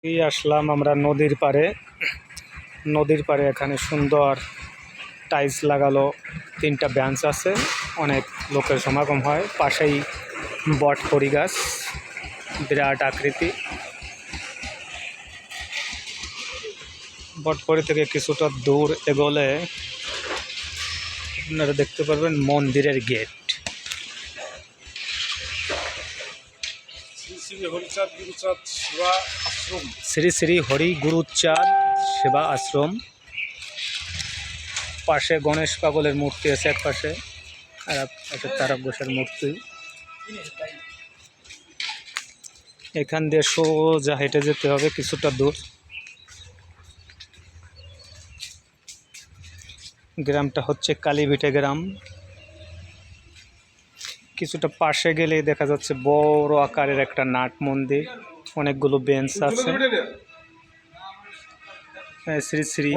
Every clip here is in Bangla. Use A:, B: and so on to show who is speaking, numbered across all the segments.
A: এই আসলাম আমরা নদীর পাড়ে এখানে সুন্দর টাইলস লাগালো, 3টা বেঞ্চ আছে, অনেক লোকের সমাগম হয়। পাশেই বটকড়ি গাছ, বিরাট আকৃতি। বটকড়ি থেকে কিছুটা দূর এগোলে আপনারা দেখতে পারবেন মন্দিরের গেট। শ্রী শ্রী হরি গুরুচাঁদ সেবা আশ্রম। পাশে গণেশ পাগলের মূর্তি আছে এক পাশে, আর এক পাশে তারক ঘোষের মূর্তি। এখান দিয়ে সোজা হেঁটে যেতে হবে কিছুটা দূর। গ্রামটা হচ্ছে কালীভিটে গ্রাম। কিছুটা পাশে গেলে দেখা যাচ্ছে বড় আকারের একটা নাট মন্দির, অনেকগুলো বেঞ্চ আছে। শ্রী শ্রী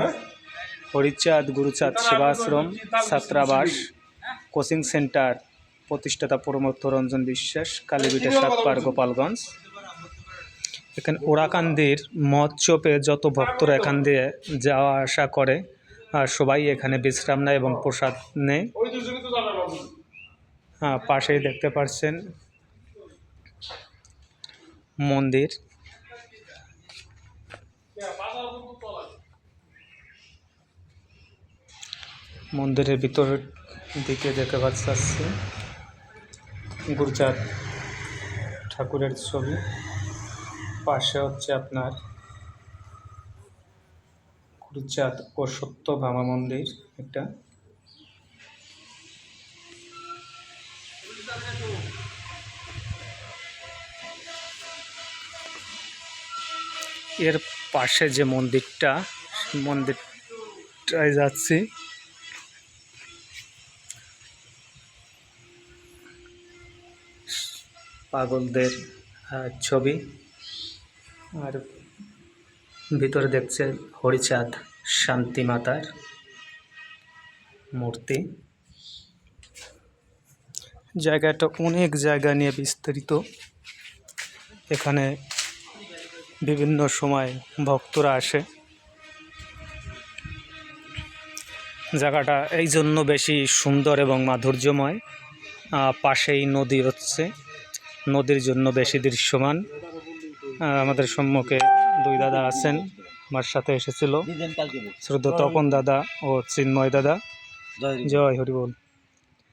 A: হরিচাঁদ গুরুচাঁদ সেবাশ্রম ছাত্রাবাস কোচিং সেন্টার, প্রতিষ্ঠাতা প্রমথ রঞ্জন বিশ্বাস, কালীভিটে সাতপাড়, গোপালগঞ্জ। এখানে ওরাকান্দির মহোৎসবে যত ভক্তরা এখান দিয়ে যাওয়া আসা করে, আর সবাই এখানে বিশ্রাম নেয় এবং প্রসাদ নেয়। পাশেই দেখতে পাচ্ছেন মন্দির। মন্দিরের ভিতরের দিকে দেখতে পাচ্ছি গুরুচাঁদ ঠাকুরের ছবি। পাশে হচ্ছে আপনার গুরুচাঁদ ও সত্যভামা মন্দির একটা। এর পাশে যে মন্দিরটায় যাচ্ছি, পাগলদের ছবি, আর ভিতরে দেখছেন হরিচাঁদ শান্তি মাতার মূর্তি। জায়গাটা অনেক জায়গা নিয়ে বিস্তৃত। এখানে বিভিন্ন সময় ভক্তরা আসে। জায়গাটা এই জন্য বেশি সুন্দর এবং মাধুর্যময়। পাশেই নদী হচ্ছে, নদীর জন্য বেশি দৃশ্যমান। আমাদের সম্মুখে 2 দাদা আছেন, আমার সাথে এসেছিল শ্রদ্ধা তপন দাদা ও চিন্ময় দাদা। জয় হরি বল।